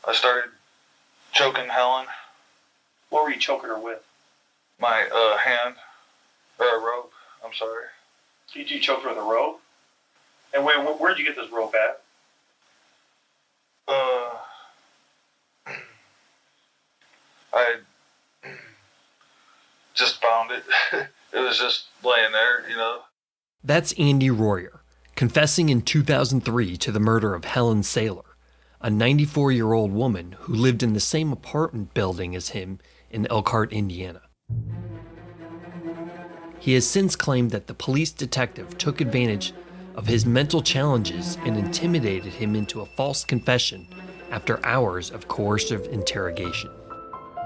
I started choking Helen. What were you choking her with? My hand, or a rope, I'm sorry. Did you choke her with a rope? And where'd you get this rope at? I just found it. It was just laying there, you know. That's Andy Royer, confessing in 2003 to the murder of Helen Saylor, a 94-year-old woman who lived in the same apartment building as him in Elkhart, Indiana. He has since claimed that the police detective took advantage of his mental challenges and intimidated him into a false confession after hours of coercive interrogation.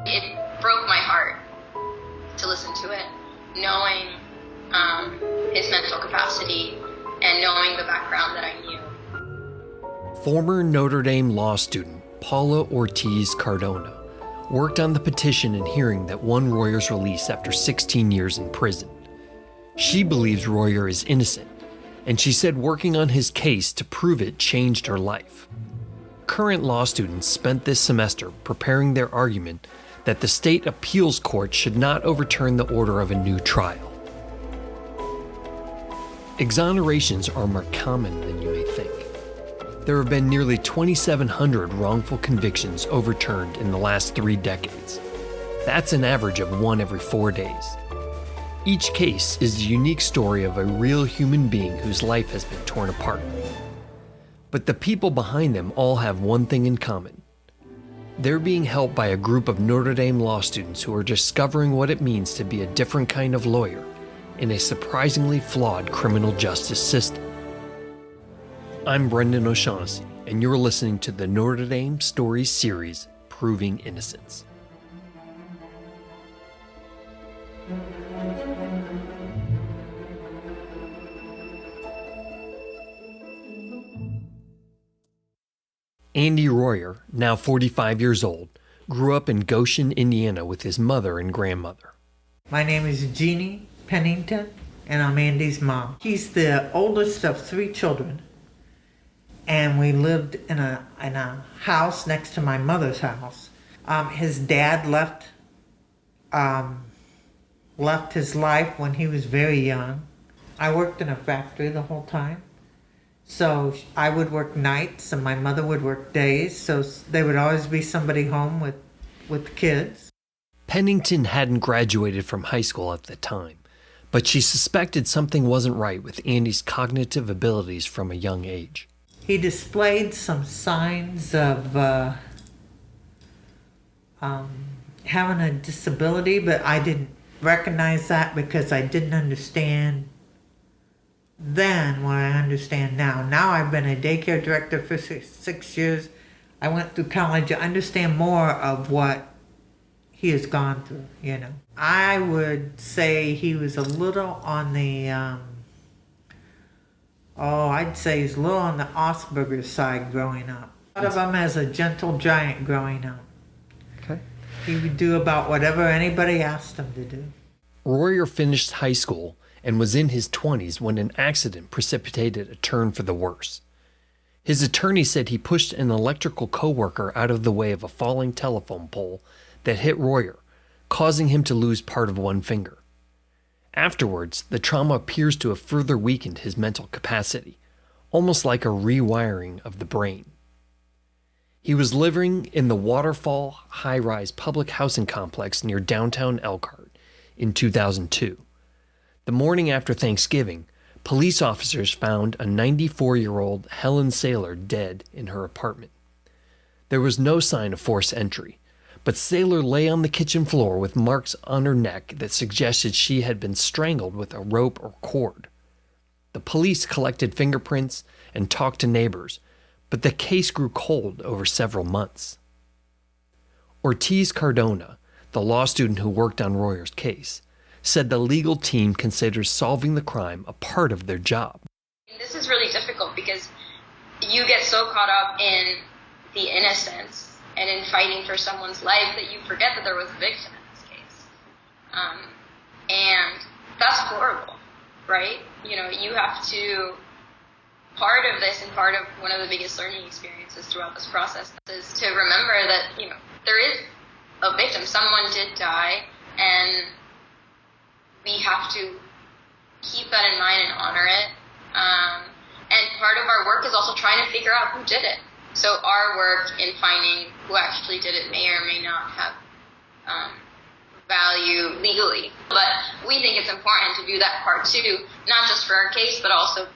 It broke my heart to listen to it, knowing his mental capacity and knowing the background that I knew. Former Notre Dame law student Paula Ortiz Cardona worked on the petition and hearing that won Royer's release after 16 years in prison. She believes Royer is innocent, and she said working on his case to prove it changed her life. Current law students spent this semester preparing their argument that the state appeals court should not overturn the order of a new trial. Exonerations are more common than you may think. There have been nearly 2,700 wrongful convictions overturned in the last 3 decades. That's an average of 1 every 4 days. Each case is the unique story of a real human being whose life has been torn apart. But the people behind them all have one thing in common. They're being helped by a group of Notre Dame law students who are discovering what it means to be a different kind of lawyer in a surprisingly flawed criminal justice system. I'm Brendan O'Shaughnessy, and you're listening to the Notre Dame Stories series, Proving Innocence. Andy Royer, now 45 years old, grew up in Goshen, Indiana with his mother and grandmother. My name is Jeannie Pennington, and I'm Andy's mom. He's the oldest of 3 children, and we lived in a house next to my mother's house. His dad left his life when he was very young. I worked in a factory the whole time. So I would work nights and my mother would work days, so there would always be somebody home with kids. Pennington hadn't graduated from high school at the time, but she suspected something wasn't right with Andy's cognitive abilities from a young age. He displayed some signs of having a disability, but I didn't recognize that because I didn't understand then what I understand now. Now I've been a daycare director for 6 years. I went through college. I understand more of what he has gone through, you know. I would say he was a little on the, I'd say he's a little on the Asperger side growing up. I thought of him as a gentle giant growing up. Okay. He would do about whatever anybody asked him to do. Royer finished high school and was in his 20s when an accident precipitated a turn for the worse. His attorney said he pushed an electrical coworker out of the way of a falling telephone pole that hit Royer, causing him to lose part of one finger. Afterwards, the trauma appears to have further weakened his mental capacity, almost like a rewiring of the brain. He was living in the Waterfall high-rise public housing complex near downtown Elkhart in 2002. The morning after Thanksgiving, police officers found a 94-year-old Helen Saylor dead in her apartment. There was no sign of forced entry, but Saylor lay on the kitchen floor with marks on her neck that suggested she had been strangled with a rope or cord. The police collected fingerprints and talked to neighbors, but the case grew cold over several months. Ortiz Cardona, the law student who worked on Royer's case, said the legal team considers solving the crime a part of their job. This is really difficult because you get so caught up in the innocence and in fighting for someone's life that you forget that there was a victim in this case. And that's horrible, right? You know, you have to part of this and part of one of the biggest learning experiences throughout this process is to remember that, there is a victim. Someone did die, and we have to keep that in mind and honor it. And part of our work is also trying to figure out who did it. So our work in finding who actually did it may or may not have value legally. But we think it's important to do that part too, not just for our case, but also,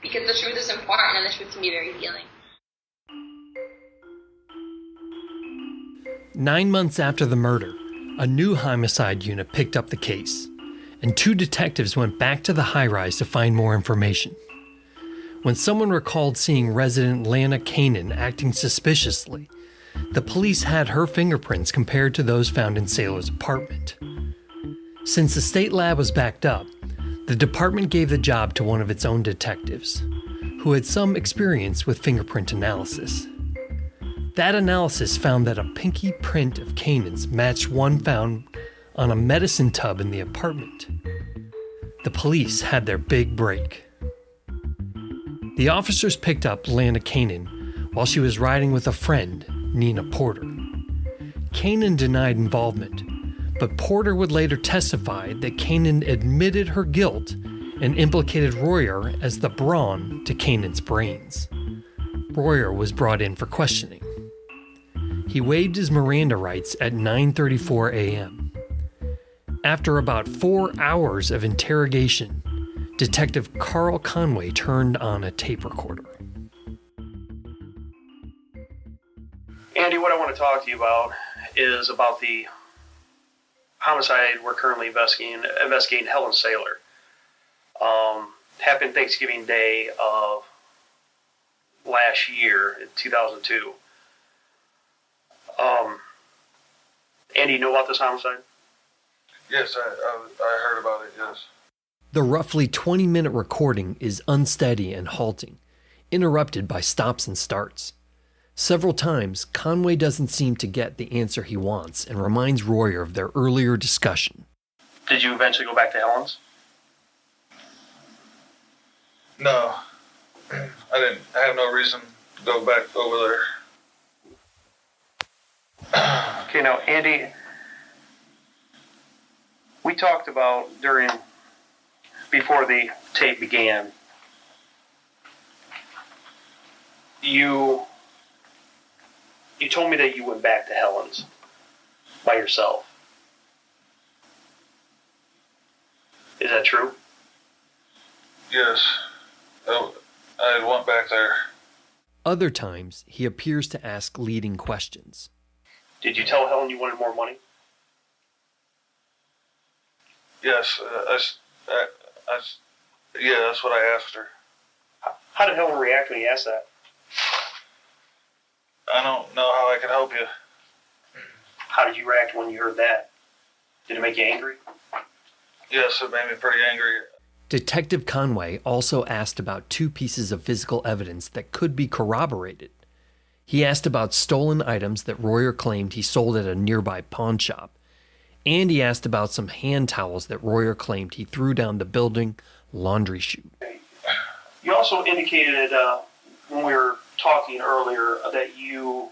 because the truth is important and the truth can be very healing. 9 months after the murder, a new homicide unit picked up the case, and 2 detectives went back to the high-rise to find more information. When someone recalled seeing resident Lana Kanan acting suspiciously, the police had her fingerprints compared to those found in Saylor's apartment. Since the state lab was backed up, the department gave the job to one of its own detectives, who had some experience with fingerprint analysis. That analysis found that a pinky print of Kanan's matched one found on a medicine tub in the apartment. The police had their big break. The officers picked up Lana Kanan while she was riding with a friend, Nina Porter. Kanan denied involvement, but Porter would later testify that Kanan admitted her guilt and implicated Royer as the brawn to Kanan's brains. Royer was brought in for questioning. He waived his Miranda rights at 9:34 a.m. After about 4 hours of interrogation, Detective Carl Conway turned on a tape recorder. Andy, what I want to talk to you about is about the homicide we're currently investigating Helen Saylor. Happened Thanksgiving Day of last year, in 2002. Andy, you know about this homicide? Yes, I heard about it, yes. The roughly 20-minute recording is unsteady and halting, interrupted by stops and starts. Several times, Conway doesn't seem to get the answer he wants and reminds Royer of their earlier discussion. Did you eventually go back to Helen's? No, I didn't. I have no reason to go back over there. Okay, now, Andy, we talked about before the tape began, you told me that you went back to Helen's by yourself. Is that true? Yes, I went back there. Other times, he appears to ask leading questions. Did you tell Helen you wanted more money? Yes, yeah, that's what I asked her. How did Helen react when you asked that? I don't know how I can help you. How did you react when you heard that? Did it make you angry? Yes, it made me pretty angry. Detective Conway also asked about 2 pieces of physical evidence that could be corroborated. He asked about stolen items that Royer claimed he sold at a nearby pawn shop, and he asked about some hand towels that Royer claimed he threw down the building laundry chute. You also indicated when we were talking earlier that you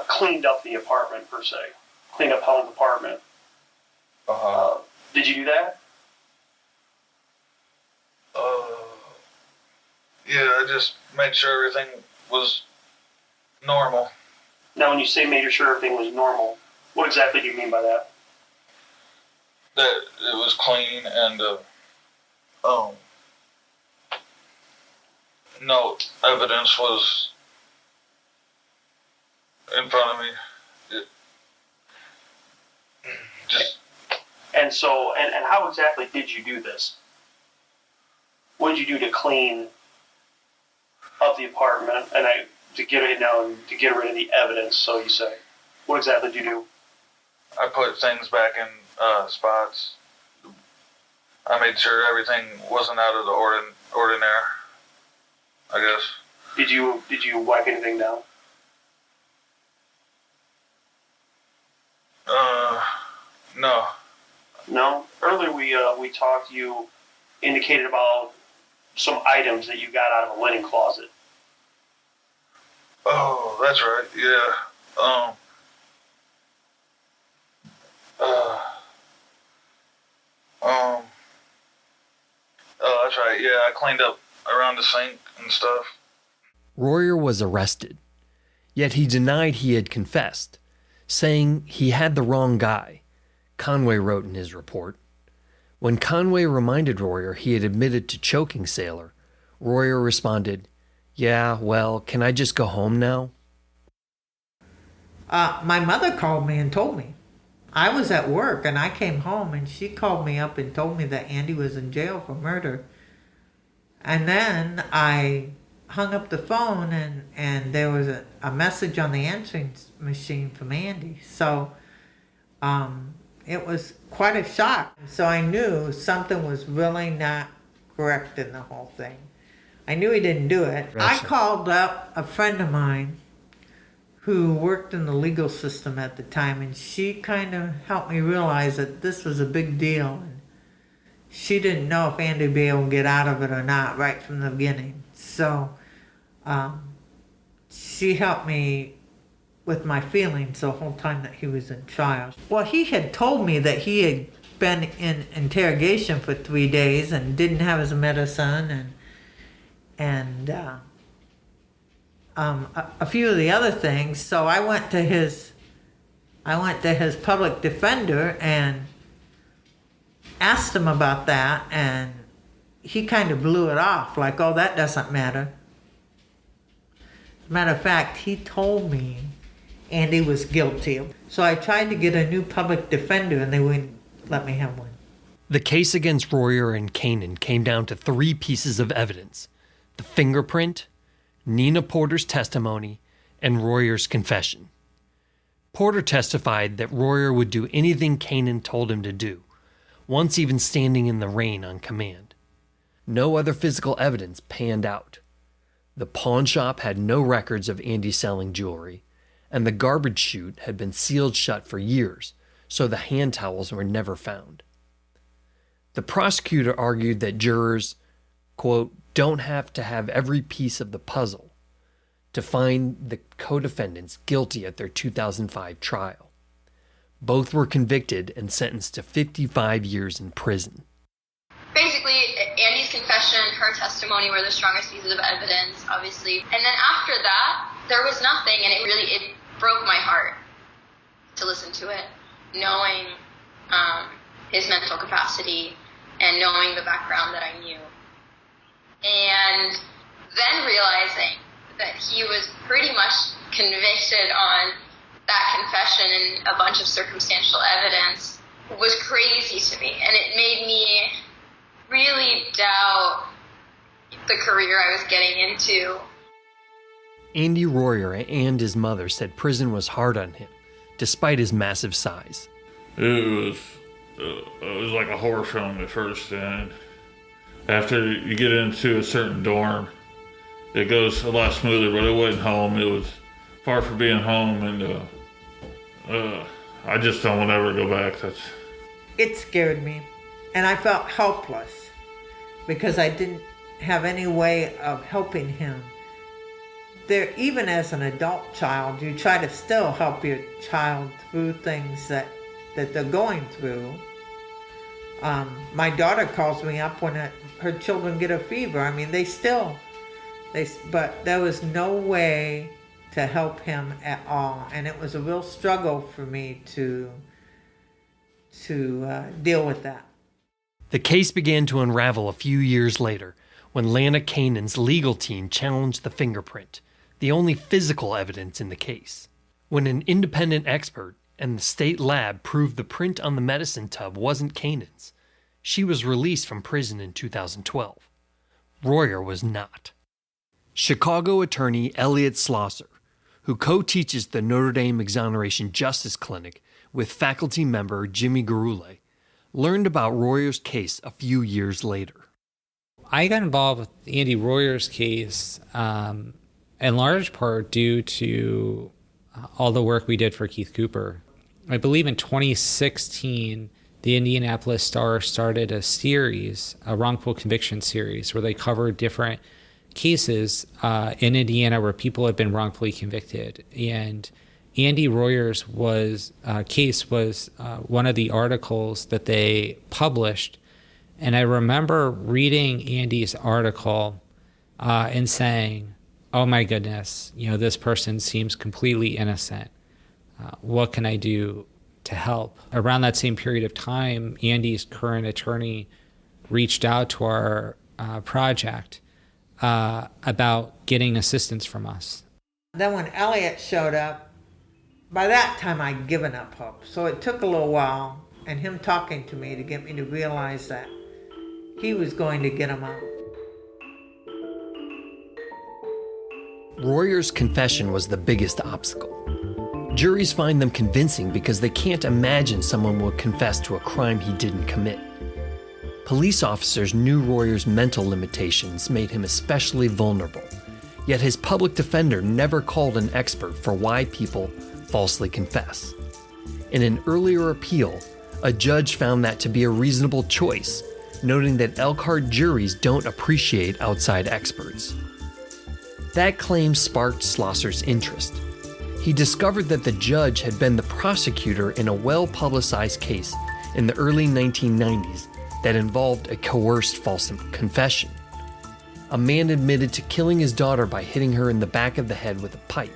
cleaned up the apartment, per se. Cleaned up Helen's apartment. Did you do that? Yeah, I just made sure everything was normal. Now, when you say made sure everything was normal, what exactly do you mean by that? That it was clean and no evidence was in front of me. And so, and how exactly did you do this? What did you do to clean up the apartment to get rid of the evidence, so you say? What exactly did you do? I put things back in spots. I made sure everything wasn't out of the ordinary, I guess. Did you wipe anything down? No. No. Earlier we talked. You indicated about some items that you got out of a linen closet. Oh, that's right. Yeah. Oh, that's right. Yeah, I cleaned up around the sink and stuff. Royer was arrested, yet he denied he had confessed, saying he had the wrong guy, Conway wrote in his report. When Conway reminded Royer he had admitted to choking Sailor, Royer responded, "Yeah, well, can I just go home now?" My mother called me and told me. I was at work and I came home and she called me up and told me that Andy was in jail for murder. And then I hung up the phone and there was a message on the answering machine from Andy. So it was quite a shock. So I knew something was really not correct in the whole thing. I knew he didn't do it. Gotcha. I called up a friend of mine who worked in the legal system at the time, and she kind of helped me realize that this was a big deal. And she didn't know if Andy would be able to get out of it or not right from the beginning. So she helped me with my feelings the whole time that he was in trial. Well, he had told me that he had been in interrogation for 3 days and didn't have his medicine and a few of the other things. So I went to his public defender and asked him about that, and he kind of blew it off like, "Oh, that doesn't matter." As a matter of fact, he told me Andy was guilty. So I tried to get a new public defender and they wouldn't let me have one. The case against Royer and Kanan came down to 3 pieces of evidence: the fingerprint, Nina Porter's testimony, and Royer's confession. Porter testified that Royer would do anything Kanan told him to do, once even standing in the rain on command. No other physical evidence panned out. The pawn shop had no records of Andy selling jewelry, and the garbage chute had been sealed shut for years, so the hand towels were never found. The prosecutor argued that jurors, quote, don't have to have every piece of the puzzle to find the co-defendants guilty at their 2005 trial. Both were convicted and sentenced to 55 years in prison. Basically, Andy's confession, her testimony were the strongest pieces of evidence, obviously. And then after that, there was nothing, and it broke my heart to listen to it, knowing his mental capacity and knowing the background that I knew. And then realizing that he was pretty much convicted on that confession and a bunch of circumstantial evidence was crazy to me. And it made me really doubt the career I was getting into. Andy Royer and his mother said prison was hard on him, despite his massive size. It was like a horror film at first, and after you get into a certain dorm, it goes a lot smoother, but it wasn't home. It was far from being home, and I just don't want to ever go back. It scared me, and I felt helpless because I didn't have any way of helping him. There, even as an adult child, you try to still help your child through things that they're going through. My daughter calls me up when her children get a fever. I mean, but there was no way to help him at all, and it was a real struggle for me to deal with that. The case began to unravel a few years later when Lana Kanan's legal team challenged the fingerprint, the only physical evidence in the case. When an independent expert and the state lab proved the print on the medicine tub wasn't Kanan's, she was released from prison in 2012. Royer was not. Chicago attorney Elliot Slosser, who co-teaches the Notre Dame Exoneration Justice Clinic with faculty member Jimmy Garule, learned about Royer's case a few years later. I got involved with Andy Royer's case in large part due to all the work we did for Keith Cooper. I believe in 2016, the Indianapolis Star started a series, a wrongful conviction series, where they covered different cases in Indiana where people had been wrongfully convicted. And Andy Royer's case was one of the articles that they published. And I remember reading Andy's article and saying, oh my goodness, this person seems completely innocent. What can I do to help? Around that same period of time, Andy's current attorney reached out to our project about getting assistance from us. Then when Elliot showed up, by that time I'd given up hope. So it took a little while, and him talking to me to get me to realize that he was going to get him out. Royer's confession was the biggest obstacle. Juries find them convincing because they can't imagine someone would confess to a crime he didn't commit. Police officers knew Royer's mental limitations made him especially vulnerable, yet his public defender never called an expert for why people falsely confess. In an earlier appeal, a judge found that to be a reasonable choice, noting that Elkhart juries don't appreciate outside experts. That claim sparked Slosser's interest. He discovered that the judge had been the prosecutor in a well-publicized case in the early 1990s that involved a coerced false confession. A man admitted to killing his daughter by hitting her in the back of the head with a pipe,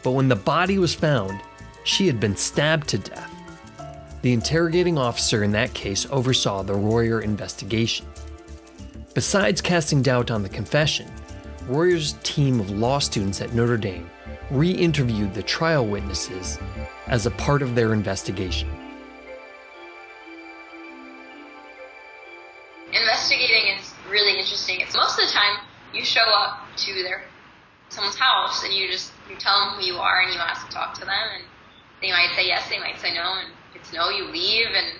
but when the body was found, she had been stabbed to death. The interrogating officer in that case oversaw the Royer investigation. Besides casting doubt on the confession, Royer's team of law students at Notre Dame re-interviewed the trial witnesses as a part of their investigation. Investigating is really interesting. It's most of the time you show up to someone's house and you tell them who you are and you ask to talk to them, and they might say yes, they might say no, and if it's no, you leave, and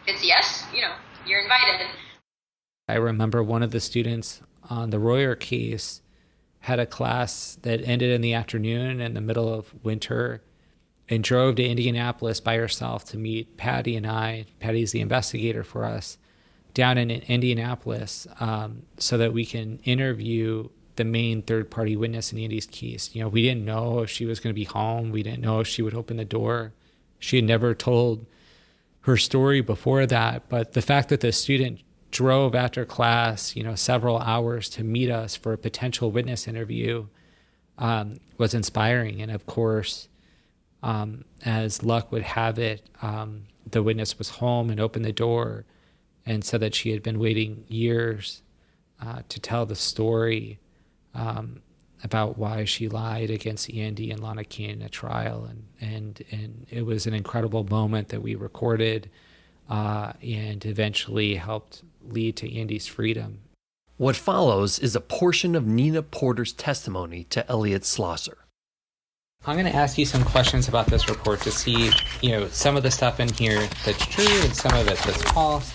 if it's yes, you're invited. I remember one of the students on the Royer case had a class that ended in the afternoon in the middle of winter and drove to Indianapolis by herself to meet Patty and I. Patty's the investigator for us down in Indianapolis, so that we can interview the main third-party witness in Andy's case. We didn't know if she was going to be home. We didn't know if she would open the door. She had never told her story before that, but the fact that the student drove after class, several hours to meet us for a potential witness interview was inspiring. And of course, as luck would have it, the witness was home and opened the door and said that she had been waiting years to tell the story about why she lied against Andy and Lana Kane in a trial. And it was an incredible moment that we recorded and eventually helped lead to Andy's freedom. What follows is a portion of Nina Porter's testimony to Elliot Slosser. I'm going to ask you some questions about this report to see, some of the stuff in here that's true and some of it that's false,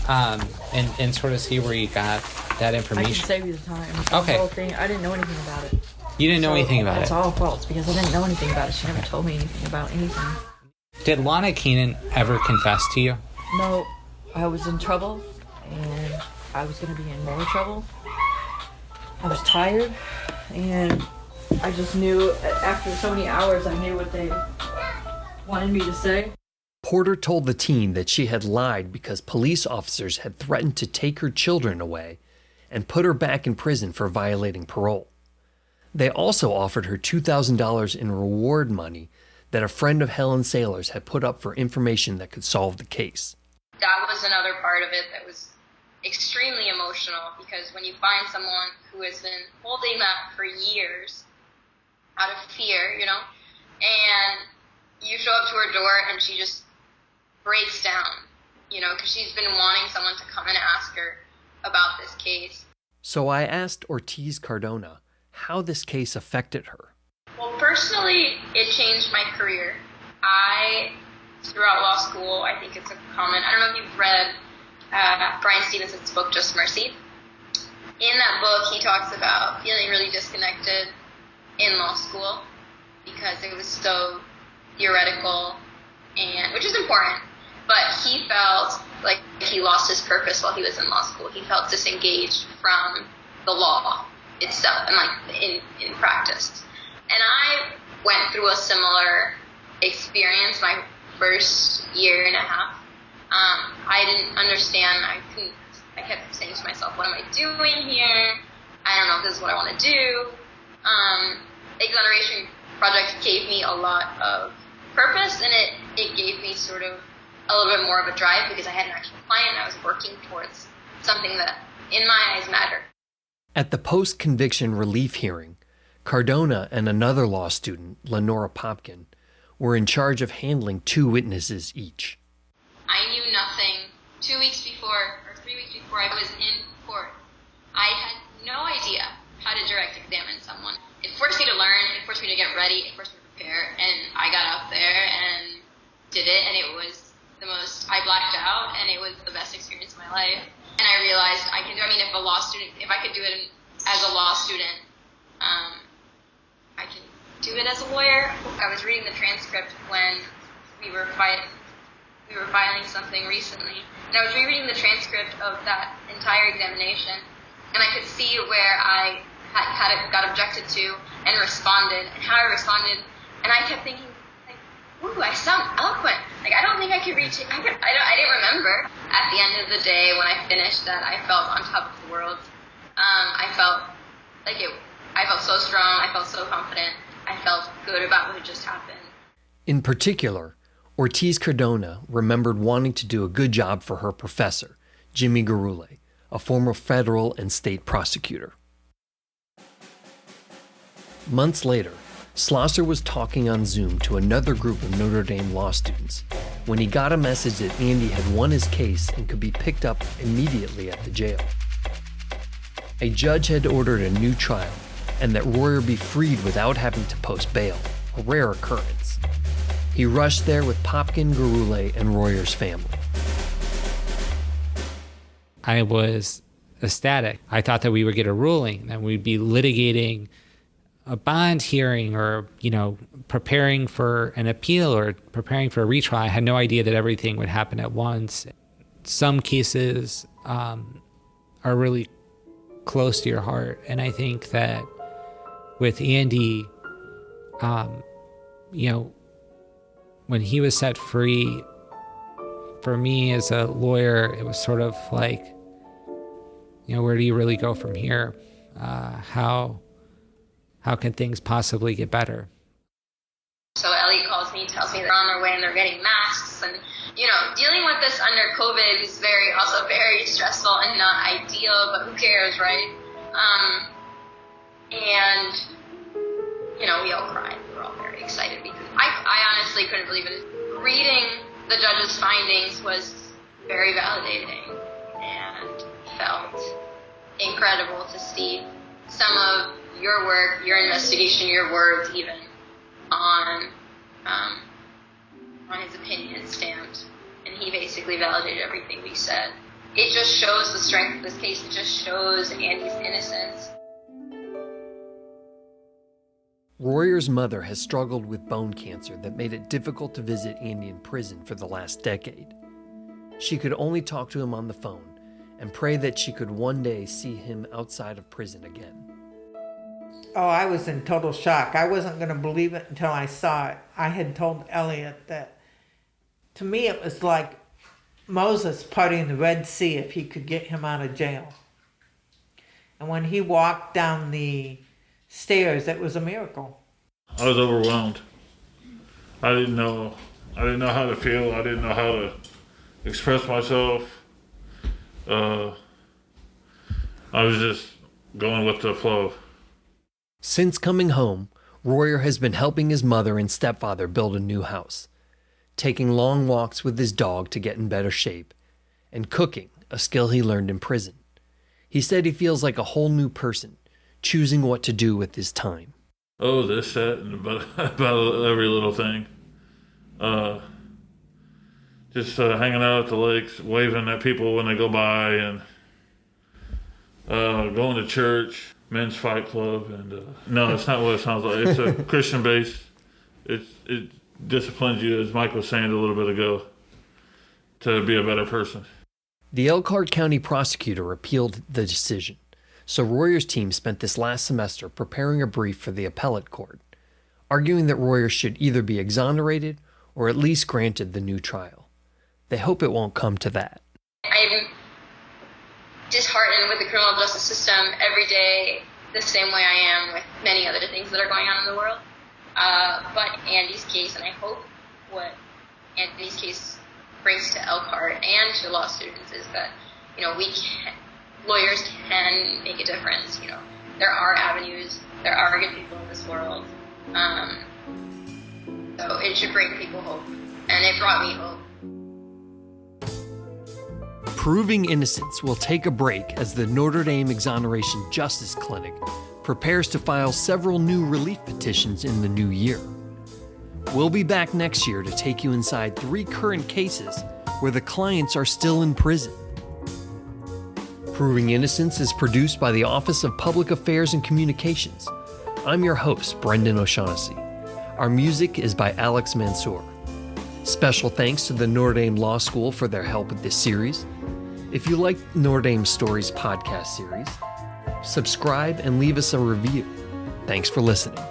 and sort of see where you got that information. I can save you the time. Okay. The whole thing, I didn't know anything about it. You didn't know anything about It's it? all false because I didn't know anything about it. She never told me anything about anything. Did Lana Keenan ever confess to you? No, I was in trouble, and I was going to be in more trouble. I was tired, and I just knew, after so many hours, I knew what they wanted me to say. Porter told the team that she had lied because police officers had threatened to take her children away and put her back in prison for violating parole. They also offered her $2,000 in reward money that a friend of Helen Saylor's had put up for information that could solve the case. That was another part of it that was extremely emotional, because when you find someone who has been holding that for years out of fear, and you show up to her door and she just breaks down, because she's been wanting someone to come and ask her about this case. So I asked Ortiz Cardona how this case affected her. Well, personally, it changed my career. Throughout law school, I think it's a common, I don't know if you've read Brian Stevenson's book, Just Mercy. In that book, he talks about feeling really disconnected in law school because it was so theoretical, and which is important, but he felt like he lost his purpose while he was in law school. He felt disengaged from the law itself and like in practice. And I went through a similar experience my first year and a half. I didn't understand. I kept saying to myself, what am I doing here? I don't know if this is what I want to do. The exoneration project gave me a lot of purpose, and it gave me sort of a little bit more of a drive because I had an actual client and I was working towards something that, in my eyes, mattered. At the post-conviction relief hearing, Cardona and another law student, Lenora Popkin, were in charge of handling 2 witnesses each. I knew nothing 2 weeks before, or 3 weeks before I was in court. I had no idea how to direct examine someone. It forced me to learn, it forced me to get ready, it forced me to prepare, and I got out there and did it, and it was I blacked out, and it was the best experience of my life. And I realized if I could do it as a law student, I can do it as a lawyer. I was reading the transcript when we were filing something recently, and I was rereading the transcript of that entire examination, and I could see where I got objected to and responded, and how I responded, and I kept thinking, like, ooh, I sound eloquent. Like, I don't think I could reach it. I didn't remember. At the end of the day, when I finished that, I felt on top of the world. I felt so strong. I felt so confident. I felt good about what had just happened. In particular, Ortiz Cardona remembered wanting to do a good job for her professor, Jimmy Garule, a former federal and state prosecutor. Months later, Schlosser was talking on Zoom to another group of Notre Dame law students when he got a message that Andy had won his case and could be picked up immediately at the jail. A judge had ordered a new trial and that Royer be freed without having to post bail, a rare occurrence. He rushed there with Popkin, Garule, and Royer's family. I was ecstatic. I thought that we would get a ruling, that we'd be litigating a bond hearing or, preparing for an appeal or preparing for a retrial. I had no idea that everything would happen at once. Some cases are really close to your heart. And I think that with Andy, when he was set free, for me as a lawyer, it was sort of like, where do you really go from here? How can things possibly get better? So Ellie calls me, tells me they're on their way and they're getting masks. And, dealing with this under COVID is also very stressful and not ideal, but who cares, right? And, we all cried. We were all very excited because I honestly couldn't believe it. Reading the judge's findings was very validating and felt incredible to see some of your work, your investigation, your words even on his opinion stamped, and he basically validated everything we said. It just shows the strength of this case. It just shows Andy's innocence. Royer's mother has struggled with bone cancer that made it difficult to visit Andy in prison for the last decade. She could only talk to him on the phone and pray that she could one day see him outside of prison again. Oh, I was in total shock. I wasn't going to believe it until I saw it. I had told Elliot that, to me, it was like Moses parting the Red Sea if he could get him out of jail. And when he walked down the stairs, it was a miracle. I was overwhelmed. I didn't know how to feel. I didn't know how to express myself. I was just going with the flow. Since coming home, Royer has been helping his mother and stepfather build a new house, taking long walks with his dog to get in better shape, and cooking, a skill he learned in prison. He said he feels like a whole new person, choosing what to do with his time. Oh, this, that, and about every little thing. Just hanging out at the lakes, waving at people when they go by, and going to church, men's fight club, and no, it's not what it sounds like. It's a Christian base. It disciplines you, as Mike was saying a little bit ago. to be a better person. The Elkhart County prosecutor appealed the decision, so Royer's team spent this last semester preparing a brief for the appellate court, arguing that Royer should either be exonerated or at least granted the new trial. They hope it won't come to that. I'm disheartened with the criminal justice system every day, the same way I am with many other things that are going on in the world. But Andy's case, and I hope what Andy's case brings to Elkhart and to law students, is that, lawyers can make a difference. There are avenues, there are good people in this world. So it should bring people hope, and it brought me hope. Proving Innocence will take a break as the Notre Dame Exoneration Justice Clinic prepares to file several new relief petitions in the new year. We'll be back next year to take you inside 3 current cases where the clients are still in prison. Proving Innocence is produced by the Office of Public Affairs and Communications. I'm your host, Brendan O'Shaughnessy. Our music is by Alex Mansour. Special thanks to the Notre Dame Law School for their help with this series. If you like Notre Dame Stories podcast series, subscribe and leave us a review. Thanks for listening.